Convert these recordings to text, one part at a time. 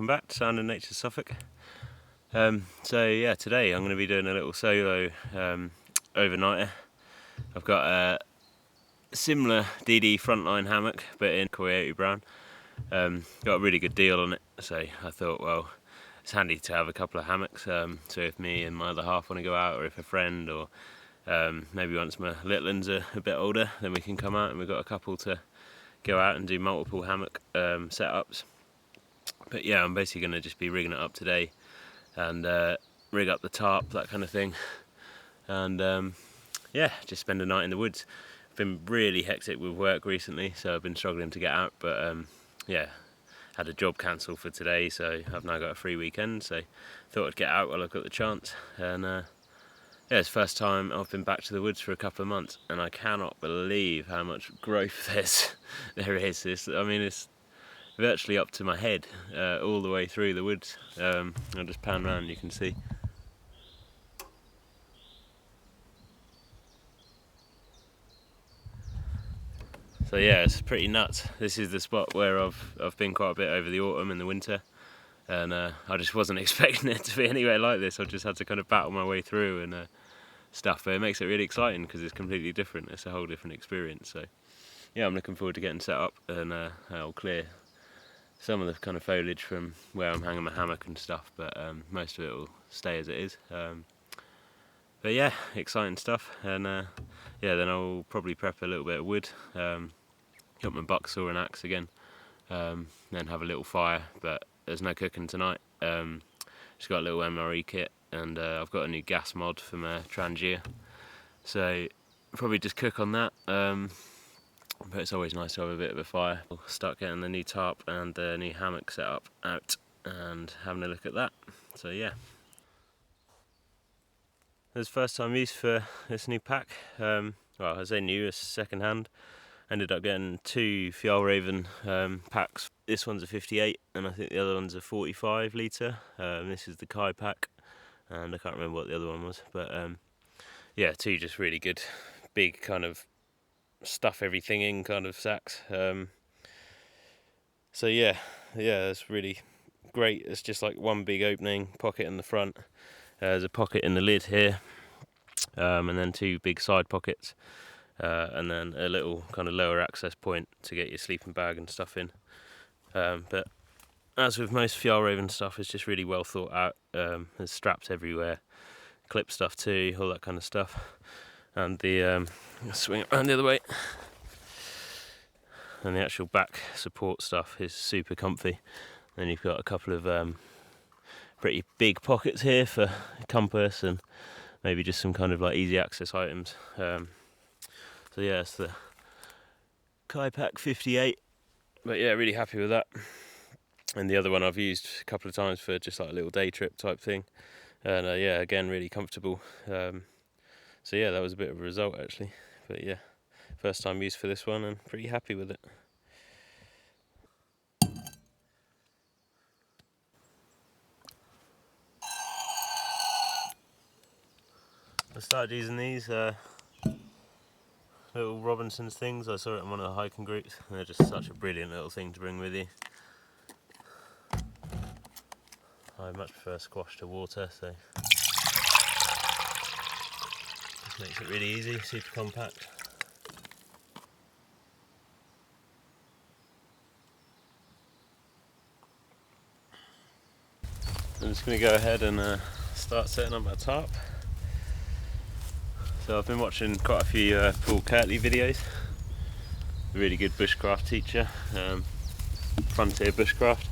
welcome back to Sound and Nature Suffolk. So yeah, today I'm going to be doing a little solo overnighter. I've got a similar DD Frontline Hammock but in Coyote Brown. Got a really good deal on it, so I thought, well, it's handy to have a couple of hammocks, so if me and my other half want to go out, or if a friend, or maybe once my little ones are a bit older, then we can come out, and we've got a couple to go out and do multiple hammock setups. But yeah, I'm basically going to just be rigging it up today and rig up the tarp, that kind of thing, and yeah, just spend a night in the woods. I've been really hectic with work recently, so I've been struggling to get out, but yeah, had a job cancelled for today, so I've now got a free weekend, so thought I'd get out while I've got the chance. And yeah, it's the first time I've been back to the woods for a couple of months, and I cannot believe how much growth there is. I mean, it's virtually up to my head, all the way through the woods. I'll just pan around, you can see. So yeah, it's pretty nuts. This is the spot where I've been quite a bit over the autumn and the winter, and I just wasn't expecting it to be anywhere like this. I just had to kind of battle my way through and stuff, but it makes it really exciting because it's completely different. It's a whole different experience. So yeah, I'm looking forward to getting set up, and I'll clear some of the kind of foliage from where I'm hanging my hammock and stuff, but most of it will stay as it is. But yeah, exciting stuff, and yeah, then I'll probably prep a little bit of wood, got my buck saw and axe again, then have a little fire, but there's no cooking tonight. Just got a little MRE kit, and I've got a new gas mod for my Trangia, so probably just cook on that. But it's always nice to have a bit of a fire. We'll start getting the new tarp and the new hammock set up out and having a look at that. So yeah. This is first time use for this new pack. Well, I say new, it's second hand. Ended up getting two Fjallraven packs. This one's a 58 and I think the other one's a 45 litre. This is the Kai pack, and I can't remember what the other one was, but yeah, two just really good, big kind of stuff everything in kind of sacks. So yeah, it's really great. It's just like one big opening, pocket in the front. There's a pocket in the lid here, and then two big side pockets, and then a little kind of lower access point to get your sleeping bag and stuff in. But as with most Fjallraven stuff, it's just really well thought out. There's straps everywhere, clip stuff too, all that kind of stuff. And the swing it around the other way. And the actual back support stuff is super comfy. Then you've got a couple of pretty big pockets here for a compass and maybe just some kind of like easy access items. So yeah, it's the Kai Pack 58, but yeah, really happy with that. And the other one I've used a couple of times for just like a little day trip type thing, and yeah, again, really comfortable. So yeah, that was a bit of a result actually, but yeah, first time use for this one and pretty happy with it. I started using these little Robinson's things. I saw it in one of the hiking groups, and they're just such a brilliant little thing to bring with you. I much prefer squash to water, so this makes it really easy, super compact. I'm just going to go ahead and start setting up my tarp. So I've been watching quite a few Paul Kirtley videos, a really good bushcraft teacher, frontier bushcraft.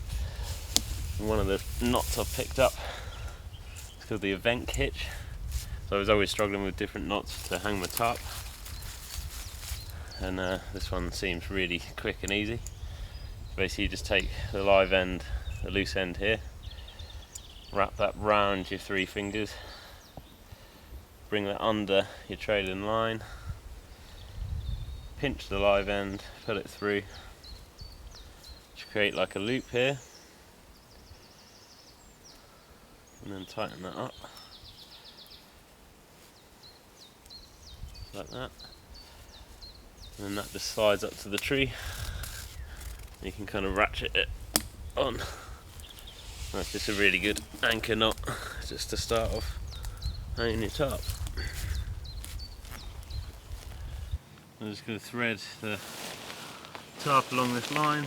And one of the knots I've picked up is called the event hitch. So I was always struggling with different knots to hang my tarp, and this one seems really quick and easy. Basically you just take the live end, the loose end here, wrap that round your three fingers, bring that under your trailing line, pinch the live end, pull it through to create like a loop here, and then tighten that up like that, and then that just slides up to the tree. You can kind of ratchet it on That's just a really good anchor knot just to start off hanging your tarp. I'm just going to thread the tarp along this line.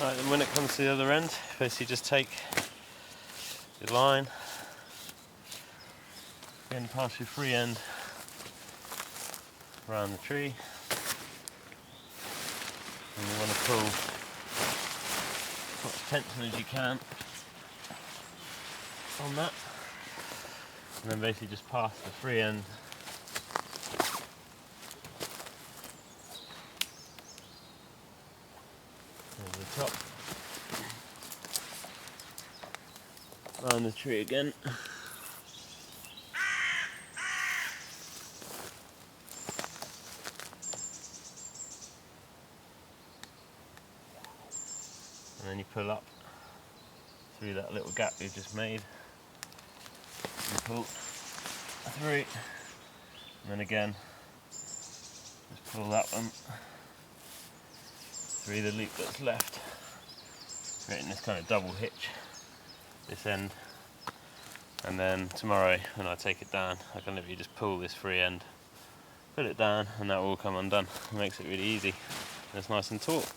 Right, then when it comes to the other end, basically just take your line, again pass your free end around the tree, and you want to pull as much tension as you can on that, and then basically just pass the free end over the top, around the tree again. And then you pull up through that little gap you've just made. You pull through, and then again, just pull that one through the loop that's left, creating this kind of double hitch, this end. And then tomorrow, when I take it down, I can literally just pull this free end, put it down, and that will all come undone. It makes it really easy, and it's nice and taut.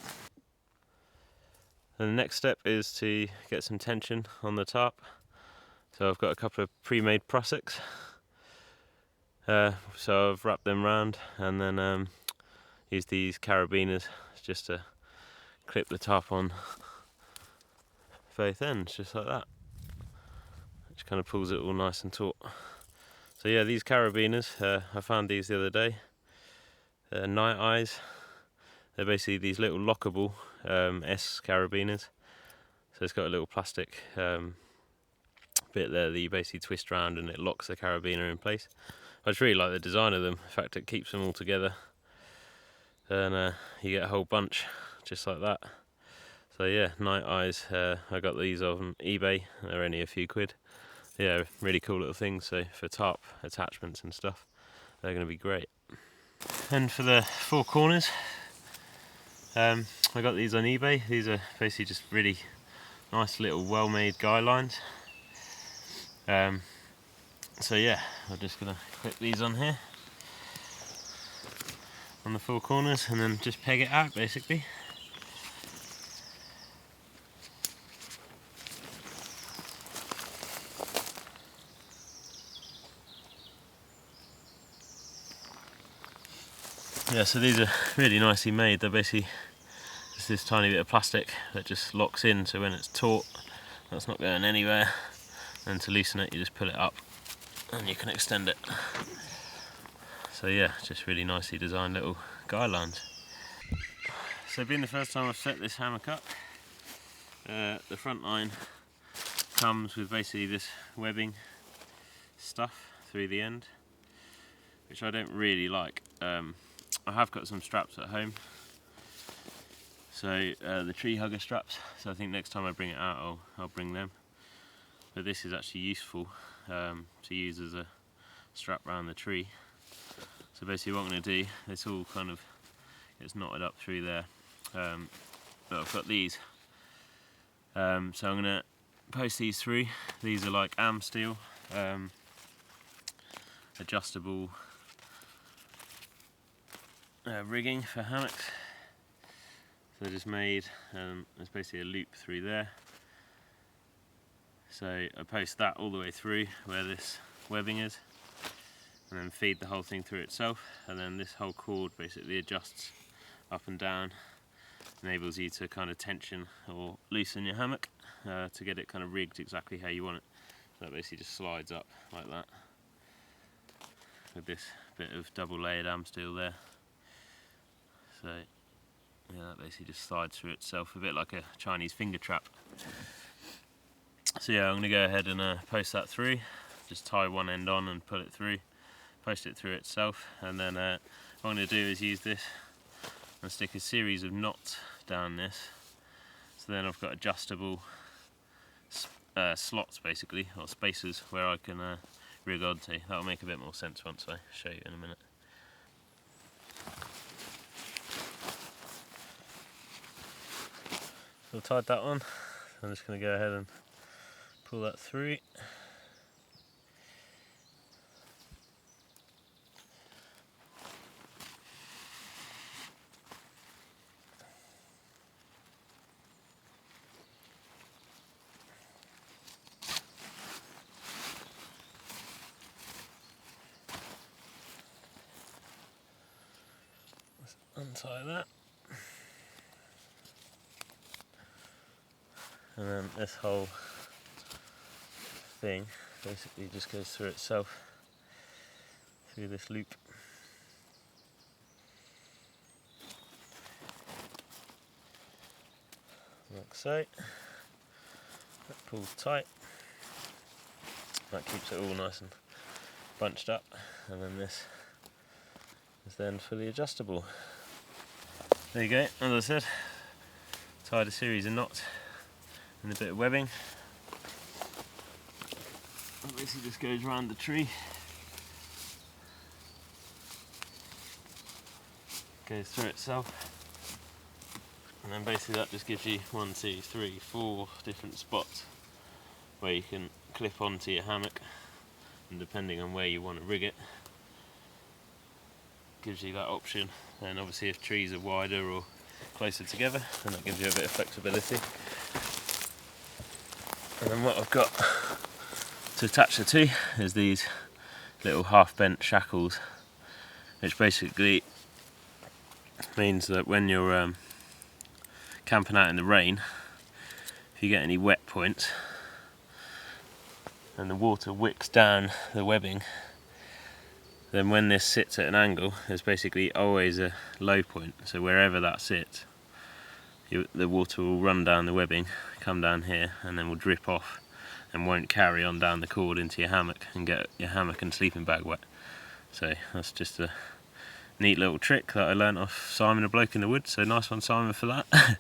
And the next step is to get some tension on the tarp. So I've got a couple of pre-made prussics. So I've wrapped them round and then used these carabiners just to clip the tarp on both ends, just like that. Which kind of pulls it all nice and taut. So yeah, these carabiners, I found these the other day. Night Eyes. They're basically these little lockable S carabiners. So it's got a little plastic bit there that you basically twist around and it locks the carabiner in place. I just really like the design of them. In fact, it keeps them all together, and you get a whole bunch just like that. So yeah, Night Eyes, I got these on eBay. They're only a few quid. Yeah, really cool little things. So for tarp attachments and stuff, they're going to be great. And for the four corners, I got these on eBay. These are basically just really nice little well-made guy lines. So yeah, I'm just going to clip these on here on the four corners and then just peg it out basically. Yeah, so these are really nicely made. They're basically just this tiny bit of plastic that just locks in, so when it's taut, that's not going anywhere. And to loosen it, you just pull it up and you can extend it. So yeah, just really nicely designed little guy lines. So being the first time I've set this hammock up, the front line comes with basically this webbing stuff through the end, which I don't really like. I have got some straps at home, so the tree hugger straps, so I think next time I bring it out I'll bring them. But this is actually useful to use as a strap around the tree. So basically what I'm going to do, this all kind of gets knotted up through there, but I've got these, so I'm going to post these through. These are like AM steel, adjustable rigging for hammocks. So they're just made, there's basically a loop through there. So I post that all the way through where this webbing is, and then feed the whole thing through itself, and then this whole cord basically adjusts up and down, enables you to kind of tension or loosen your hammock to get it kind of rigged exactly how you want it. So that basically just slides up like that with this bit of double layered AM steel there. So yeah, that basically just slides through itself, a bit like a Chinese finger trap. So yeah, I'm going to go ahead and post that through, just tie one end on and pull it through, post it through itself, and then what I'm going to do is use this and stick a series of knots down this So then I've got adjustable slots basically, or spacers where I can rig onto. That'll make a bit more sense once I show you in a minute. So I've tied that on. I'm just going to go ahead and pull that through. Untie that, and then this whole thing basically just goes through itself through this loop. Like so. That pulls tight. That keeps it all nice and bunched up, and then this is then fully adjustable. There you go, as I said, tied a series of knots and a bit of webbing. It basically just goes around the tree, goes through itself, and then basically that just gives you 1, 2, 3, 4 different spots where you can clip onto your hammock, and depending on where you want to rig it, gives you that option. And obviously if trees are wider or closer together, then that gives you a bit of flexibility. And then what I've got to attach the two is these little half bent shackles, which basically means that when you're camping out in the rain, if you get any wet points and the water wicks down the webbing, then when this sits at an angle, there's basically always a low point. So wherever that sits, the water will run down the webbing, come down here, and then will drip off and won't carry on down the cord into your hammock and get your hammock and sleeping bag wet. So that's just a neat little trick that I learnt off Simon, a bloke in the woods. So nice one, Simon, for that.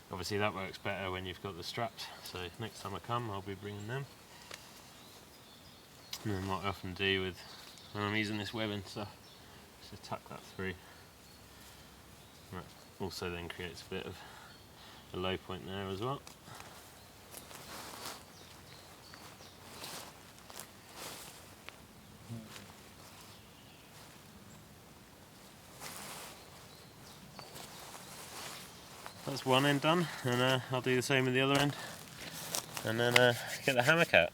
Obviously that works better when you've got the straps, so next time I come I'll be bringing them. And then what I often do with when I'm using this webbing stuff, just tuck that through. That also then creates a bit of a low point there as well. That's one end done, and I'll do the same with the other end, and then get the hammock out.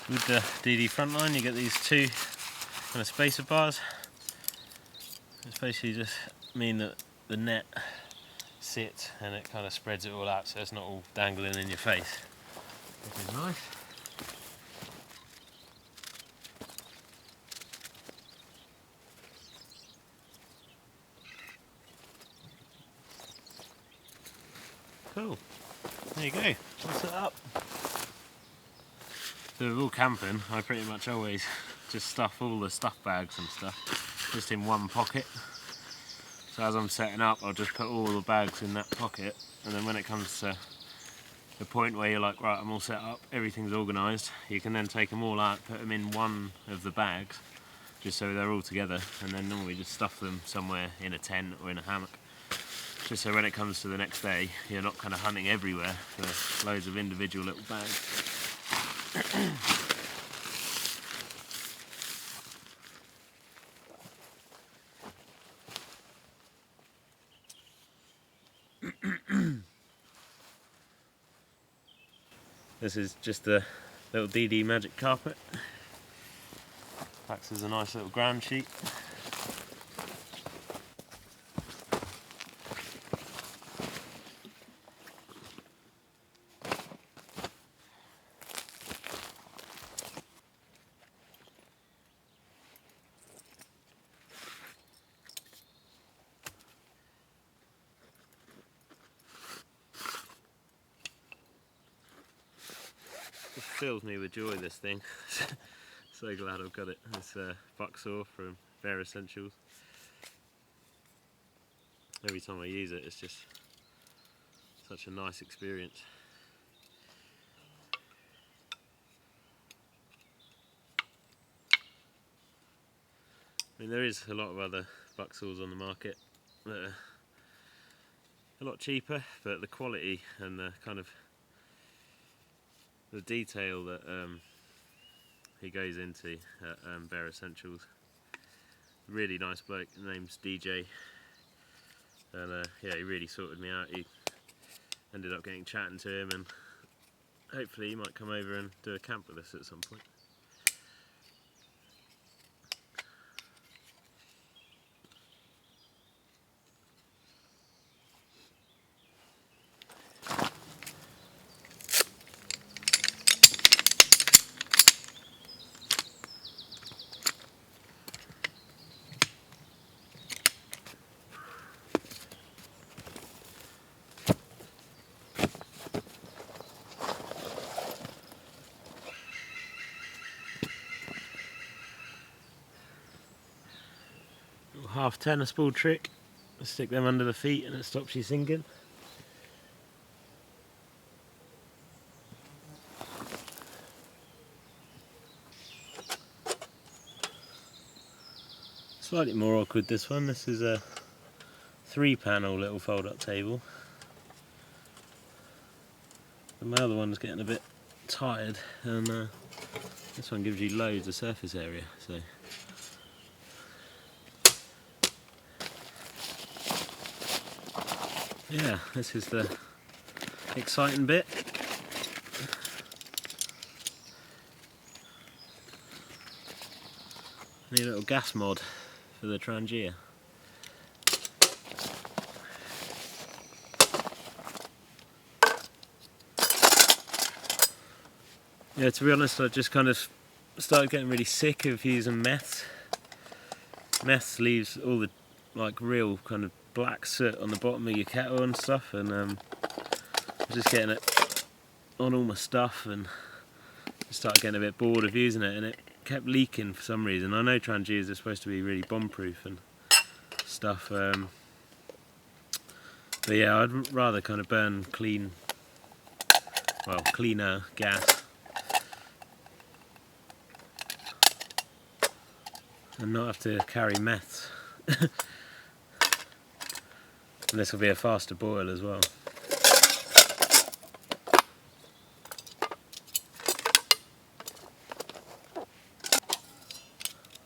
With the DD Frontline you get these two kind of spacer bars. It's basically just mean that the net sits and it kind of spreads it all out so it's not all dangling in your face, which is nice. Cool, there you go, all set up. So with all camping, I pretty much always just stuff all the stuff bags and stuff just in one pocket. So as I'm setting up, I'll just put all the bags in that pocket, and then when it comes to the point where you're like, right, I'm all set up, everything's organised, you can then take them all out, put them in one of the bags, just so they're all together, and then normally just stuff them somewhere in a tent or in a hammock, just so when it comes to the next day, you're not kind of hunting everywhere for loads of individual little bags. This is just a little DD magic carpet. Acts as a nice little ground sheet. fills me with joy, this thing. So glad I've got it. It's bucksaw from Bare Essentials. Every time I use it, it's just such a nice experience. I mean, there is a lot of other bucksaws on the market that are a lot cheaper, but the quality and the kind of the detail that he goes into at Bare Essentials. Really nice bloke, his name's DJ, and yeah, he really sorted me out. He ended up getting chatting to him, and hopefully he might come over and do a camp with us at some point. Half tennis ball trick, stick them under the feet and it stops you sinking. Slightly more awkward this one. This is a 3-panel little fold-up table. My other one's getting a bit tired, and this one gives you loads of surface area. So yeah, this is the exciting bit. Need a little gas mod for the Trangia. Yeah, to be honest, I just kind of started getting really sick of using meth. Meth leaves all the like real kind of black soot on the bottom of your kettle and stuff, and I'm just getting it on all my stuff, and I started getting a bit bored of using it, and it kept leaking for some reason. I know Trangias are supposed to be really bomb-proof and stuff, but yeah, I'd rather kind of burn cleaner gas and not have to carry meth. And this will be a faster boil as well.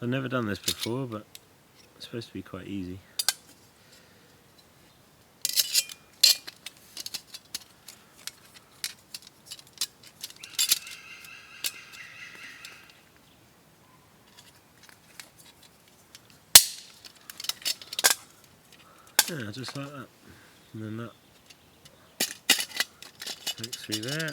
I've never done this before, but it's supposed to be quite easy. Yeah, just like that. And then that hooks through there.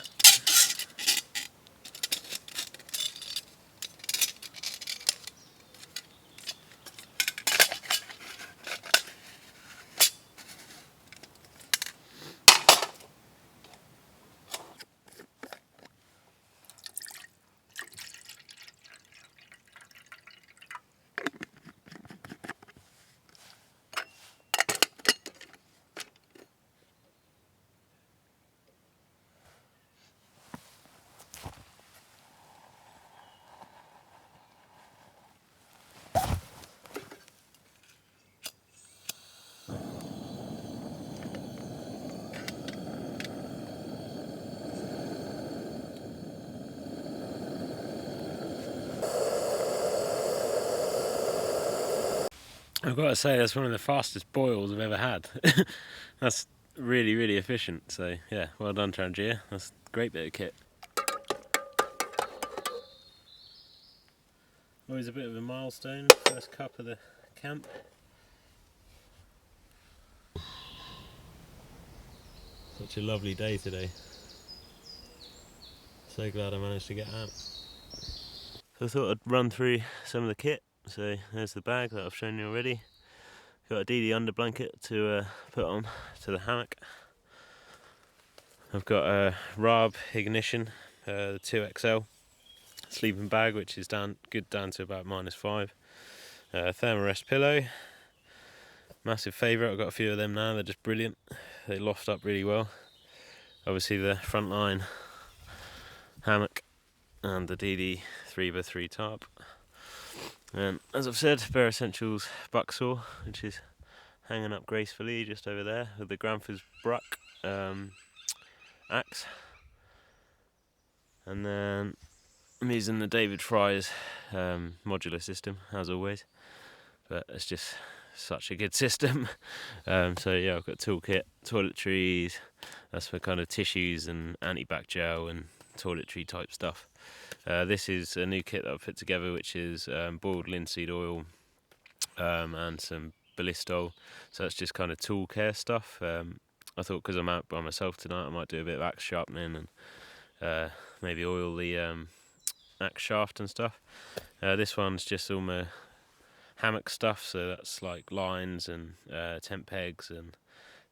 I've got to say, that's one of the fastest boils I've ever had. That's really, really efficient. So yeah, well done, Trangia. That's a great bit of kit. Always a bit of a milestone, first cup of the camp. Such a lovely day today. So glad I managed to get out. So I thought I'd run through some of the kit. So there's the bag that I've shown you already. Got a DD under blanket to put on to the hammock. I've got a RAB ignition the 2XL sleeping bag, which is good down to about -5. Thermarest pillow, massive favourite. I've got a few of them now. They're just brilliant. They loft up really well. Obviously the Frontline Hammock and the DD 3x3 Tarp. And as I've said, Bare Essentials buck saw, which is hanging up gracefully just over there with the Gramfors Bruck axe. And then I'm using the David Fry's modular system, as always, but it's just such a good system. So yeah, I've got toolkit, toiletries, that's for kind of tissues and anti-bac gel and toiletry type stuff. This is a new kit that I've put together, which is boiled linseed oil and some Ballistol. So that's just kind of tool care stuff. I thought because I'm out by myself tonight, I might do a bit of axe sharpening and maybe oil the axe shaft and stuff. This one's just all my hammock stuff, so that's like lines and tent pegs and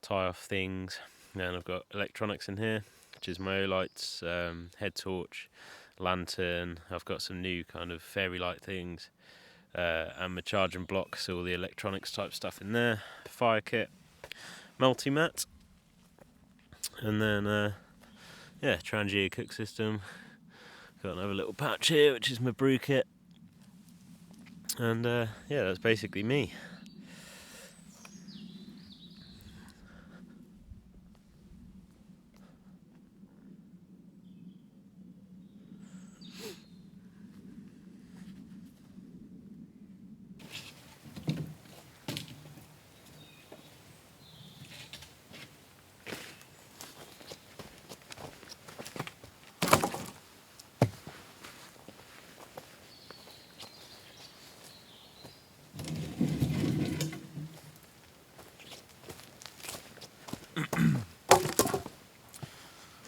tie off things. Then I've got electronics in here, which is my lights, head torch, lantern. I've got some new kind of fairy light things, and my charging blocks, all the electronics type stuff in there. Fire kit, multi-mat, and then yeah, Trangia cook system. Got another little pouch here, which is my brew kit, and yeah, that's basically me.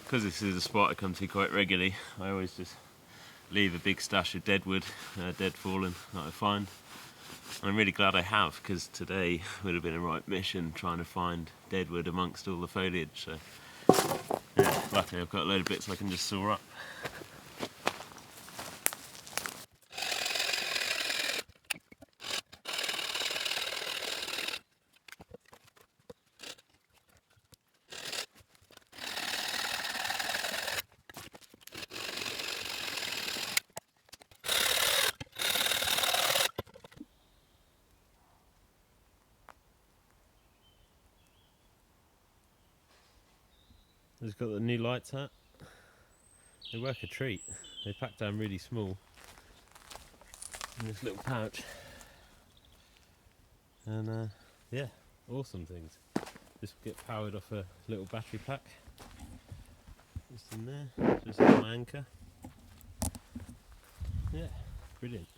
Because this is a spot I come to quite regularly, I always just leave a big stash of deadwood, dead fallen, that I find. And I'm really glad I have, because today would have been a right mission trying to find deadwood amongst all the foliage. So yeah, luckily I've got a load of bits I can just saw up. I've got the new lights hat. They work a treat. They pack down really small in this little pouch. And yeah, awesome things. Just get powered off a little battery pack. Just in there, just as my anchor. Yeah, brilliant.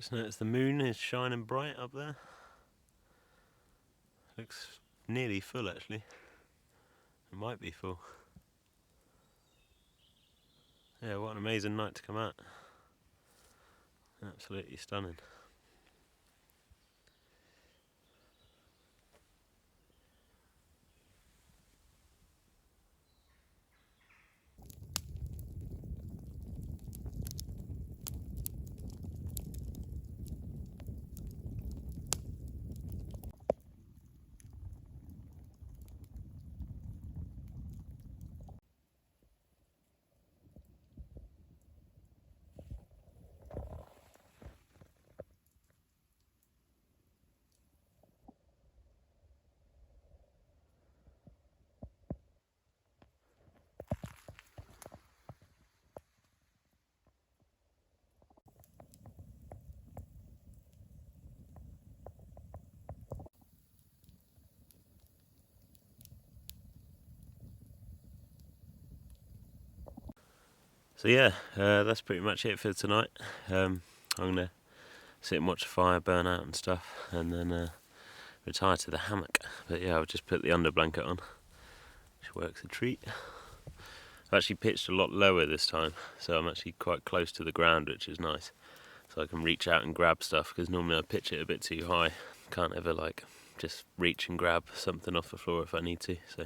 Just notice the moon is shining bright up there. Looks nearly full actually. It might be full. Yeah, what an amazing night to come out. Absolutely stunning. So yeah, that's pretty much it for tonight. I'm going to sit and watch the fire burn out and stuff, and then retire to the hammock. But yeah, I'll just put the under blanket on, which works a treat. I've actually pitched a lot lower this time, so I'm actually quite close to the ground, which is nice. So I can reach out and grab stuff, because normally I pitch it a bit too high. Can't ever like just reach and grab something off the floor if I need to. So,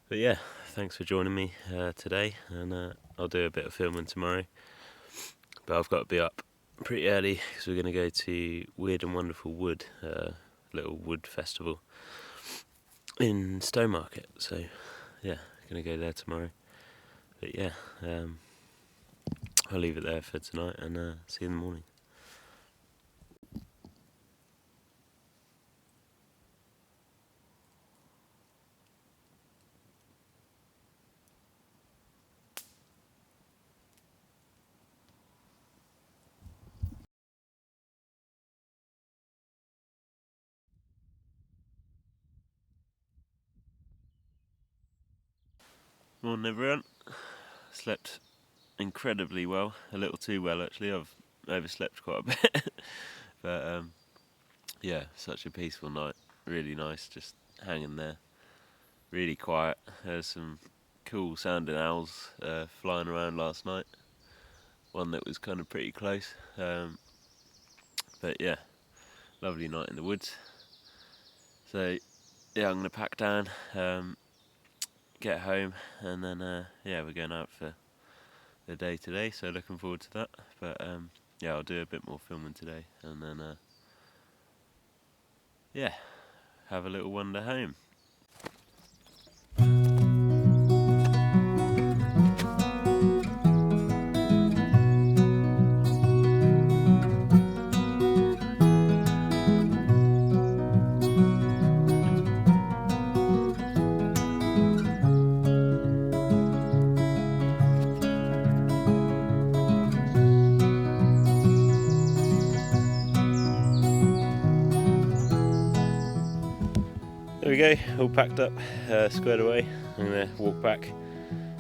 but yeah, thanks for joining me today, and I'll do a bit of filming tomorrow. But I've got to be up pretty early because we're going to go to Weird and Wonderful Wood, little wood festival in Stowmarket. So yeah, going to go there tomorrow. But yeah, I'll leave it there for tonight, and see you in the morning. Morning everyone. Slept incredibly well, a little too well actually. I've overslept quite a bit. But yeah, such a peaceful night, really nice, just hanging there, really quiet. There's some cool sounding owls flying around last night, one that was kind of pretty close, but yeah, lovely night in the woods. So yeah, I'm going to pack down, get home, and then yeah, we're going out for the day today, so looking forward to that. But yeah, I'll do a bit more filming today, and then yeah, have a little wander home. There we go, all packed up, squared away. I'm going to walk back.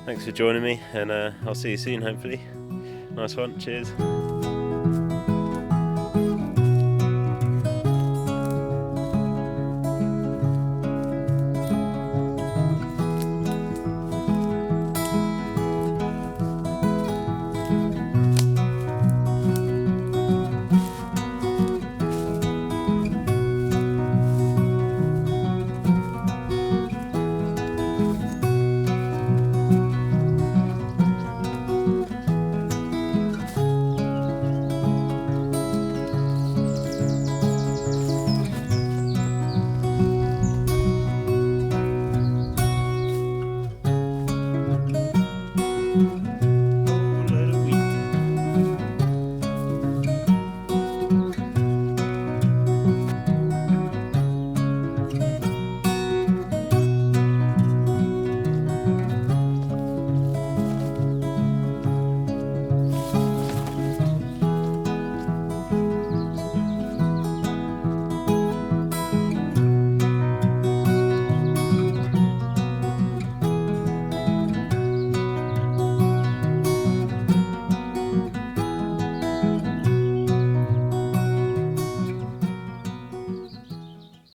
Thanks for joining me, and I'll see you soon hopefully. Nice one, cheers.